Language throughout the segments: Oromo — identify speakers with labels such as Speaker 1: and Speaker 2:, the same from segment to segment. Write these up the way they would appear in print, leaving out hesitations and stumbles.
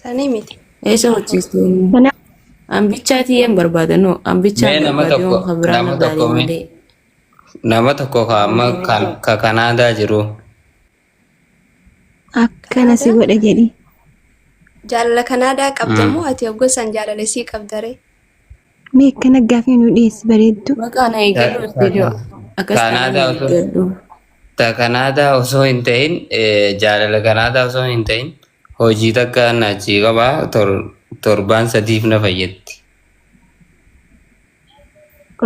Speaker 1: Sanii miti.
Speaker 2: Eessa hojjestu?
Speaker 3: Kana
Speaker 2: An bichaatii hin barbaadanu. An bichaa
Speaker 4: Mee
Speaker 2: hin barbaadu kan biraan na baale malee.
Speaker 4: nama tokko amma ka Kanaadaa jiru.
Speaker 3: akkana si godha jedhi.
Speaker 1: Jaalala Kanaadaa qabda moo ati hoggosan jaalala sii qabdaree?
Speaker 3: Mee akkana gaaffii nu dhiyeessi bareeddu.
Speaker 2: Maqaan eegaluu viidiyoo. Akkas
Speaker 4: Kanaadaa
Speaker 2: ta'an eegaluu.
Speaker 4: Ta Kanaadaa osoo hin ta'in jaalala Kanaadaa osoo hin ta'in hojii takka achii qabaa torbaan sadiif na fayyaddi.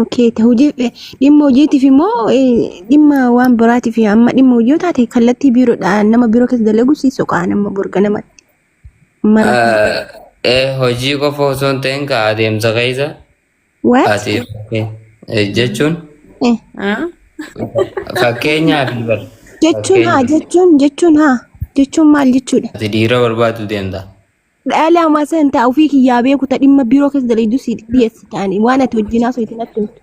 Speaker 3: Okay, dhimma hojiitiif immoo dhimma waan biraatiif amma dhimma hojii yoo taate kallattii biiroodhaan nama biiroo keessa dalagu si soqaa nama borga namatti.
Speaker 4: Hojii qofa osoo hin ta'in ka adeemsa keessa
Speaker 3: What?
Speaker 4: jechuun fakkeenyaaf
Speaker 3: jechuun maal jechuudha?
Speaker 4: ati dhiira barbaadu deemta.
Speaker 3: Dhala hamaa san ta'a ofii kiyyaa beeku ta dhimma biiroo keessa dalagu si dhiyeessi ta'anii waan ati wajjin haasoo itti natti himtu.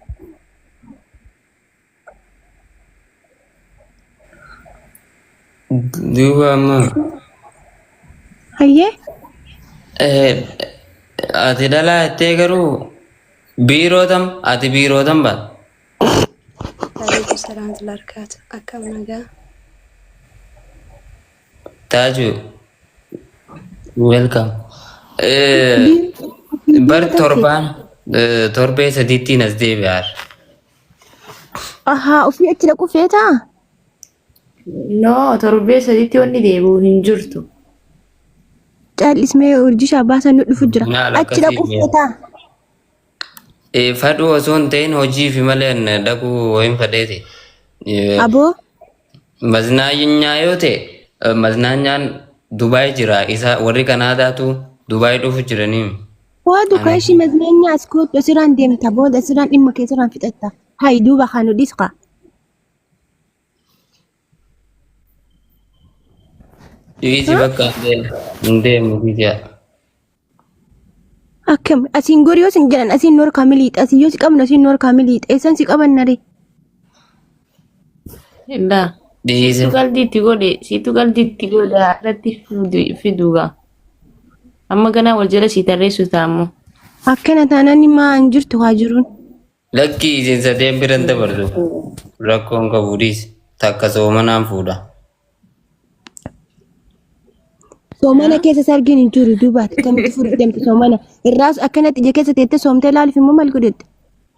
Speaker 4: Duuba amma
Speaker 3: Hayyee?
Speaker 4: ati dhalaa jettee garuu ati biirootam baata.
Speaker 1: Alaykum salaam wa barakaatu. Akkam nagaa.
Speaker 4: Taaju welcome. Bar torbee sadiittiin as deebi'aar.
Speaker 3: Ahaa ofii achi dhaqu feetaa?
Speaker 2: No, torbee sadiitti wanni deebi'u hin jirtu.
Speaker 3: Caallismee urjii shaabaasan nu dhufu jira.
Speaker 4: Maal
Speaker 3: Achi dhaqu
Speaker 4: akkasii
Speaker 3: feetaa?
Speaker 4: Fadhu osoo hin ta'in hojii fi malee dhaquu wayin fadheeti.
Speaker 3: Aboo?
Speaker 4: Maznaanyaa yoo ta'e maznaanyaan Dubaay jira isa warri Kanaadaatu Dubaay dhufu jiranii.
Speaker 3: Waadu kaashi mazneenyaa askootti asirraan deemta booda asirraan dhimma keessarraan fixatta. Hayi duuba kan nu dhiisqa.
Speaker 4: Dhiisi bakka hin deemu biyya.
Speaker 3: Akkam asiin gorii yoo sin jedhan asiin noor kaamiliidha asiin yoo si qabna asiin noor kaamiliidha eessan si qaban nare.
Speaker 2: Illaa.
Speaker 4: Dhiisi.
Speaker 2: Siitu qaldiitti godhe haadhatti fiduugaa. Amma ganaa wal jala sii tarreessu taa'ammoo.
Speaker 3: Akkana taanaan himaa hin jirtu haa jiruun.
Speaker 4: Lakkii isin sadeen biran dabarsu rakkoon qabu dhiisi takka soomanaan fuudha.
Speaker 3: Soomana keessa sargiin hin jiru duubaati kamitti fuudhuu deemte soomana irraas akkanatti ija keessa teette soomtee ilaaluuf immoo maal godhette?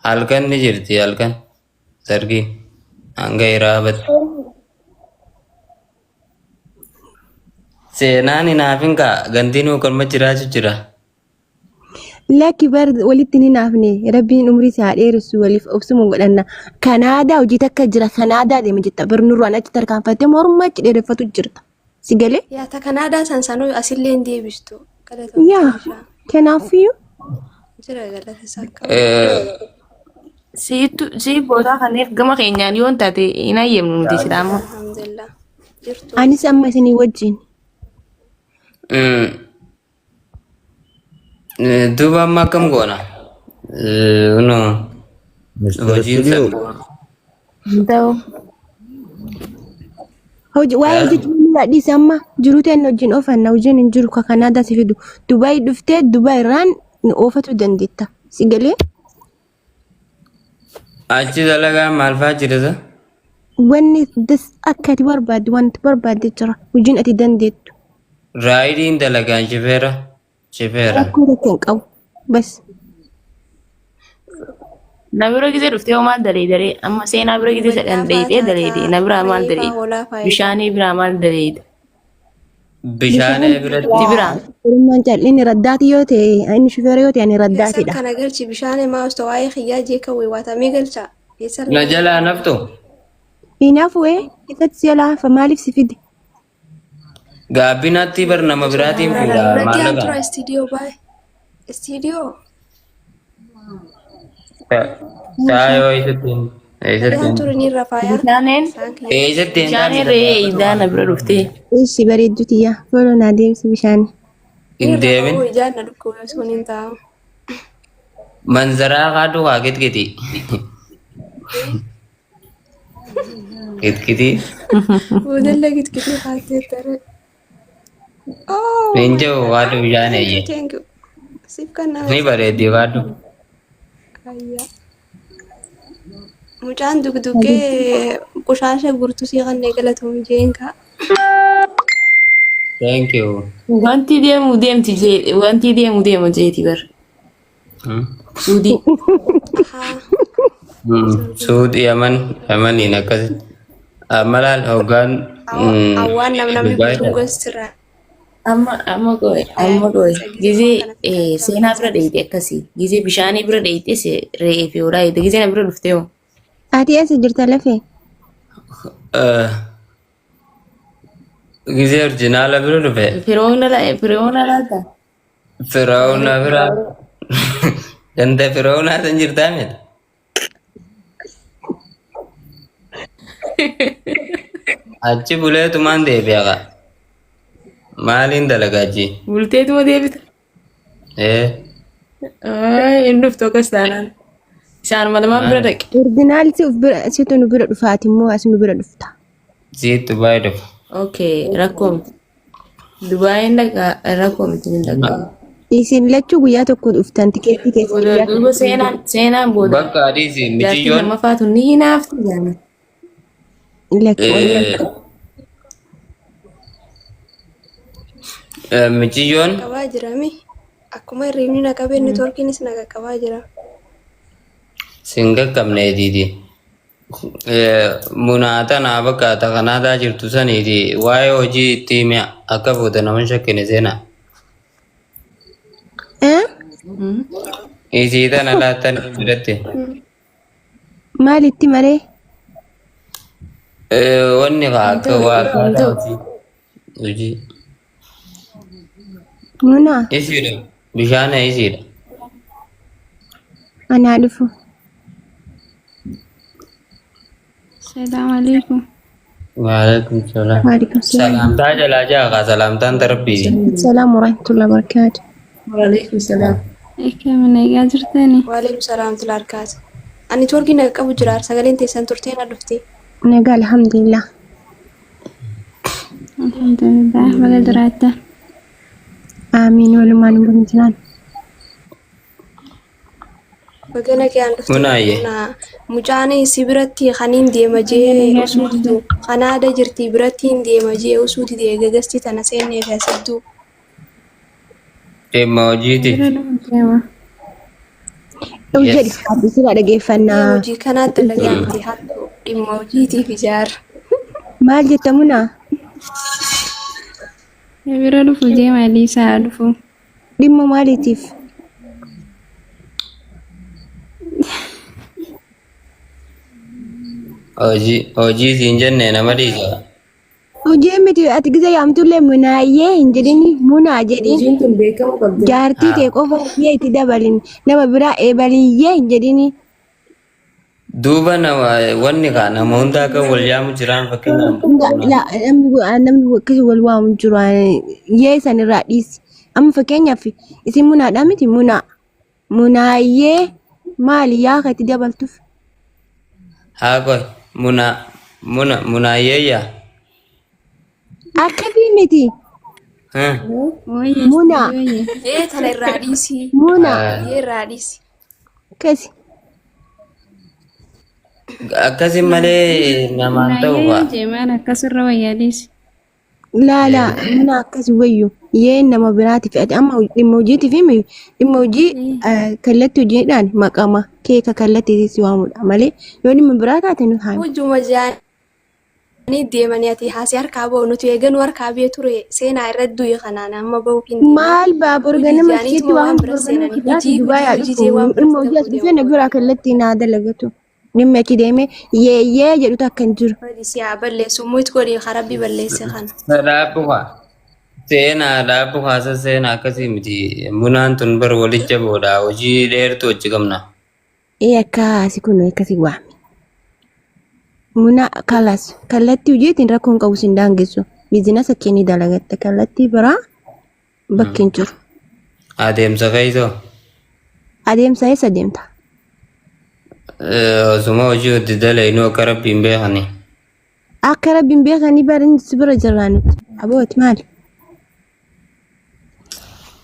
Speaker 4: Halkan ni jirti halkan sargiin hanga iraabatte. Seenaan hinaafin kaa gantiin korma jiraachuu jira.
Speaker 3: Lakki bar walitti ni naafne rabbiin umrii isaa dheeressu waliif obsuma godhanna. Kanaadaa hojii takka jira kanaadaa deema jetta barnurraan achi tarkaanfattee morma achi dheereffatu jirta. Si galee?
Speaker 1: Yaa ta Kanaadaa san sanuu asillee hin deebistu.
Speaker 3: Yaa kanaafiyyuu.
Speaker 1: Jira galata isaa akka.
Speaker 2: Sii boodaa kanneen gama keenyaan yoo taate hin ayyemnu nuti sidaammoo.
Speaker 1: Alhamdulillah. Jirtu.
Speaker 3: Anis amma isinii wajjin.
Speaker 4: Duuba amma akkam goona? Hojiin san
Speaker 2: Ta'u.
Speaker 3: Waa'ee hojii dhiise amma jiruu ta'e wajjin oofanna hojiin hin jiru ka Kanaadaa si fidu. Dubaay dhuftee Dubaay irraan oofatu dandeetta. Si galee?
Speaker 4: achi dalagaa maal fa'aa jirta?
Speaker 3: Wanni akka ati barbaadde wanti barbaadde jira. Hojiin ati dandeettu.
Speaker 4: Raayidiin dalagaan shifeera.
Speaker 3: Rakkoo tokko hin qabu. Bas.
Speaker 2: Na bira gisee dhuftee hoo maal daleedare amma seenaa bira gisee sadhan daleedee daleedee na biraa maal daleede bishaanii biraa maal daleede.
Speaker 4: Bishaan biratti
Speaker 2: biraa.
Speaker 3: Hirummaan callinni raddaati yoo ta'e inni shufeera yoo ta'e ani raddaatidha.
Speaker 1: Kana galchi bishaan maa usta waa'ee xiyyaa jeeka waatamee galcha.
Speaker 4: na jalaa naftu.
Speaker 3: Hinaaf wee keessatti si laafa maaliif si fide?
Speaker 4: Gaabbinaatti bar nama biraatiin fuudha
Speaker 1: Rakkiyaan tura
Speaker 4: maallaqa.
Speaker 1: istiidiyoo baay'ee. Istiidiyoo.
Speaker 4: Taayoo eessattiin.
Speaker 1: Rakkiyaan tura ni rafaayaa.
Speaker 2: Bishaaneen
Speaker 4: Eessattiin
Speaker 2: bishaaneen re'ee idaa na bira dhuftee.
Speaker 3: Eessi bareedduti yaa fooloo naa deemsi bishaanii.
Speaker 4: hin deemin.
Speaker 1: Ijaan na dhukkubee sun hin taa'u.
Speaker 4: Manzaraa kaaduu haa kitkiti. Kitkiti.
Speaker 1: Budalla kitkitii haatee tere. Oh,
Speaker 4: Ninja waadu bishaan eeyye.
Speaker 1: thank you. Siif kan nama
Speaker 4: Ni bareeddi waadu.
Speaker 1: ayyaa. Mucaan dugdugee qushaasha gurtu sii kan galatoom jeenka.
Speaker 4: Thank you.
Speaker 2: Wanti deemu deemti jee wanti deemu deemu jeeti bar. Suudii.
Speaker 1: Haa.
Speaker 4: Suudi Yamaniin akkasitti. Malaan hoggaan
Speaker 1: Awwaan namni
Speaker 4: Dubai.
Speaker 1: guutuu gostirraa.
Speaker 2: Amma goe gizee seenaa bira dheeyite akkasii gizee bishaanii bira dheeyite re'ee fi hoolaa dheeyite gizee na bira dhuftee hoo.
Speaker 3: Ati eessa jirta lafee?
Speaker 4: Gisee orjinaala bira dhufe.
Speaker 2: Firiyoona laata?
Speaker 4: Firaawuna bira. Ganda firaawunaa san jirtaa miti. Achi buleetumaan deebi'a. Maaliin dalagaa achi?
Speaker 2: Bulteetuma deebita. Hin dhuftu akkas taanaan. Isaan malamaan bira dhaqe.
Speaker 3: Ordinaali situ nu bira dhufaati immoo as nu bira dhufta.
Speaker 4: Siit Dubaay dhufa.
Speaker 2: Okay, rakkoo miti. Dubaayin dhaqa rakkoo miti hin dhaqa.
Speaker 3: Isin lachuu guyyaa tokko dhuftan tikeettii keessa.
Speaker 2: Duuba seenaan booda.
Speaker 4: Bakka adiisi
Speaker 2: Jaartiin
Speaker 4: michiyyoon.
Speaker 2: nama faatu ni hinaafti jaana.
Speaker 4: Michiyyoon
Speaker 1: Qabaa jirami. Akkuma hirribni na qabee neetwoorkiinis na qaqqabaa jira.
Speaker 4: sin qaqqabne diidi. Munaata naa bakka kanaadaa jirtu saniiti waa'ee hojii itti hime akka fuute nama shakkine seenaa. Isii tana laattan biratti.
Speaker 3: Maalitti maree?
Speaker 4: Wanni akka waa hojii.
Speaker 3: Munaa
Speaker 4: Isiidha. Bishaana isiidha.
Speaker 3: anaa dhufu.
Speaker 5: السلام عليكم.
Speaker 4: Waalaikum salaam.
Speaker 3: Waalaikum salaam.
Speaker 4: Salaamtaa jalaa jaaqa salaamtaan darbiiti.
Speaker 3: Salaam warahmatullahi wabarakatuh.
Speaker 2: Waalaikum salaam.
Speaker 5: كم من أجرتني؟
Speaker 1: Waalaikum salaam tula harkaas. Ani neetwoorkii na qabu jira sagaleen teessan turtee na dhuftee.
Speaker 3: Nagaa alhamdulillah.
Speaker 5: الحمد لله ولا درعته.
Speaker 3: Amiin walumaan hin bulchinaan.
Speaker 1: Bagana kiyaan dhuftee.
Speaker 4: Munaaye.
Speaker 1: Mucaan si biratti kaniin deema jee usuutu kanaada jirti biratti hin deema jee usuuti dee gagasti tana seennee keessattuu.
Speaker 4: Dhimma hojiiti.
Speaker 3: Jedhi haabbisudha dhageeffannaa.
Speaker 1: Hojii kanaatti dhagahamti hattu dhimma hojiitiif ijaara.
Speaker 3: Maal jetta munaa?
Speaker 5: يبرر فوجي ما لي سالفو.
Speaker 3: Dhimma maaliitiif?
Speaker 4: Hojii siin jenne nama dhiisa.
Speaker 3: Hojii miti ati giza yaamtullee munaayyee hin jedhini munaa jedhi.
Speaker 2: Hojiin tun beekamu qabdi.
Speaker 3: Jaartii ta'e qofa iyyee itti dabalin nama biraa eebaliyyee hin jedhini.
Speaker 4: Duuba nama wanni kaa nama hundaa akka wal yaamu jiraan fakkeenyaaf.
Speaker 3: Namni akkasii wal waamu jiru yee sanirraa dhiisi. Amma fakkeenyaaf isin munaadhaa miti munaayyee maali yaa ka itti dabaltuuf?
Speaker 4: Haa koy munaayeeyyaa.
Speaker 3: Akkasii miti munaa
Speaker 1: Tana irraa dhiisii.
Speaker 3: munaa
Speaker 1: Yee irraa dhiisi.
Speaker 3: akkasi.
Speaker 4: Akkasi malee namaan ta'u ba'a.
Speaker 5: جمال كسر وياليس.
Speaker 3: Laalaa munaa akkasi wayyu yee nama biraati fe'ate amma dhimma hojiitiif himi dhimma hojii kallattii hojiidhaan maqama keeka kallattii si waamudha malee yoo dhimma biraa taate nu haa
Speaker 1: Hojjuma jaanii deemanii ati haasii harkaa ba'u nuti eeganuu harkaa bee ture seenaa irratti du'e kanaan amma ba'uu hin
Speaker 3: maal baabur ganama keetti waan ganama keetti Dubaay dhimma hojii as dhufee na biraa kallattii naa dalagatu dhimma achi deemee yeeyyee jedhutu akka hin jiru.
Speaker 1: Si haa balleessu muut godhii harabbi balleesse kana.
Speaker 4: Dhaabbu haa. Seenaa dhaabbu haasa seenaa akkasii miti. Munaan tun bar walicha booda hojii dheertuu hojii qabna.
Speaker 3: Akkaasi kun akkasii waami. Muna kalas kallattii hojiitiin rakkoon qabu sin daangessu biizinasa keenii dalagatte kallattii biraa bakki hin jiru.
Speaker 4: Adeemsa fe'isoo.
Speaker 3: Adeemsa eessa deemta?
Speaker 4: Osuma hojii hojii dalaginuu akka rabbiin beekani.
Speaker 3: Akka rabbiin beekanii barin si bira jirraa nuti. Abooti maali?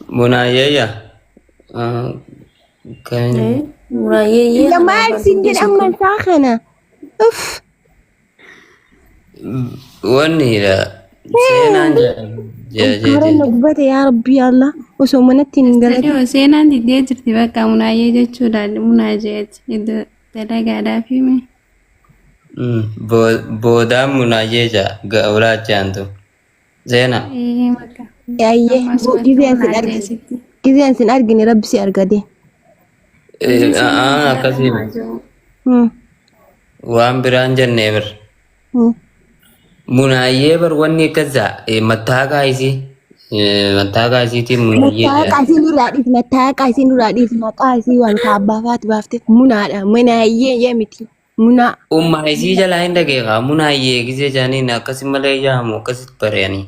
Speaker 4: Munaayyayya. Kan
Speaker 2: Muraayee
Speaker 3: Lama sin jedhe amma isaa kana. Uff.
Speaker 4: wanniidha. Seenaan
Speaker 3: Karaan na gubate yaa rabbi Allah. Osoo manatti hin galate.
Speaker 5: Sadii seenaan diddee jirti bakka munaayee jechuudha. Munaajeeti. Iddoo dalagaadhaaf hime.
Speaker 4: boodaan munaayyee jaa ga'ulaa jaantu. Seenaa.
Speaker 5: Bakka.
Speaker 3: Yaayyee gizeen sin argine rabbi si argate.
Speaker 4: Akkasii waan biraan jennee bir. Munaayyee bar wanni akkasa mattaaqa isiitiin munaayyee
Speaker 3: Mattaaqa isiin duraa dhiis maqaa isii wanta abbaafaati baafteef munaadha. Munaayyee yee miti. Munaa.
Speaker 4: ummaa isii jalaa hin dhageeqa munaayyee gisee jaaniin akkasi malee jaamu akkasitti bareeyanii.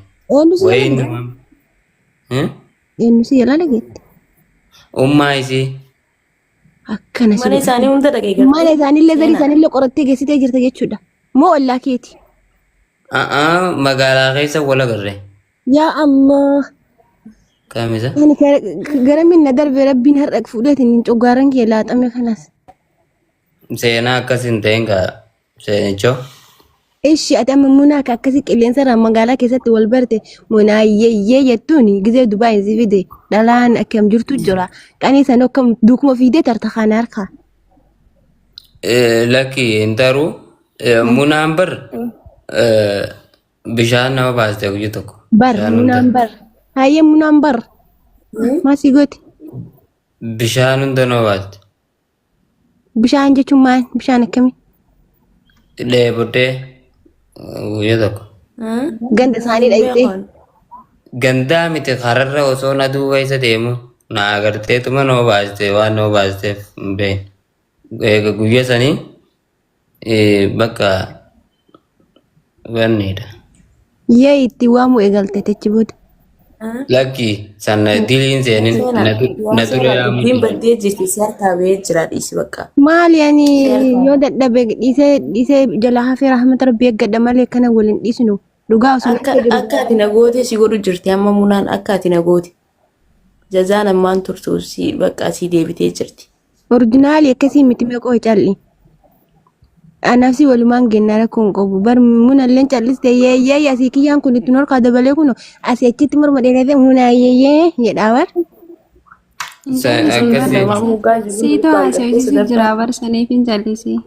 Speaker 3: Eenyu si yala dhageette.
Speaker 4: Ummaa isii.
Speaker 3: Akkana
Speaker 2: mana isaanii hunda dhageeffatu.
Speaker 3: Mana isaaniillee zarii isaaniillee qorattee geessitee jirta jechuudha. Moo ollaa keeti?
Speaker 4: Magaalaa keessa wal agarree.
Speaker 3: Yaa Allah.
Speaker 4: Kamisa.
Speaker 3: Ani gara minna darbe rabbiin har'a fuudheetiin hin coggaaran kee laaxame kanas.
Speaker 4: Seenaa akkas hin ta'in kaa seenichoo.
Speaker 3: Ishi ati amma munaa akka akkasii qilleensa irraa magaalaa keessatti wal barte munaayyee jettuun gizee Dubaay si fide dhalaan akkam jirtu jira. Qanii san akkam duukuma fiidee tarta kana harkaa.
Speaker 4: Lakki hin taru munaan bar bishaan nama baaste guyyaa tokko.
Speaker 3: Bar munaan bar. Hayyee munaan bar. Maasii gooti.
Speaker 4: Bishaan hunda nama baaste.
Speaker 3: Bishaan jechuun maal? Bishaan akkamii?
Speaker 4: Dheebodee guyyaa tokko.
Speaker 3: Ganda isaanii dhayitee.
Speaker 4: Gandaa miti kararra osoo na duuba isa deemu na agarteetuma nama baaste waan nama baasteef hin beekne. Guyyaa sanii bakka wanniidha.
Speaker 3: Yee itti waamu eegalte techi booda.
Speaker 4: Lakki sana diliin seenin na ture
Speaker 2: Dubbiin baddee jirti si harkaa bahee jira dhiisi bakka.
Speaker 3: Maali ani yoo dadhabe dhiisee jalaa hafee rahmata rabbii eeggadha malee kana waliin dhiisnu dhugaa osoo
Speaker 2: Akka ati nagoote si godhu jirti amma munaan akka ati nagoote. Jazaan ammaan turtu si bakka si deebitee jirti.
Speaker 3: Orjinaali akkasii miti meeqoo calli. Anafsi walumaan gennaa rakkoon qabu bar munalleen calliste yeeyyee asii kiyyaan kun itti norkaa dabalee kun asii achitti morma dheeratee munaa yeeyyee jedhaa bar.
Speaker 4: akkasii.
Speaker 5: Siitoo haasawisiisu jira barsaniif hin jallisii.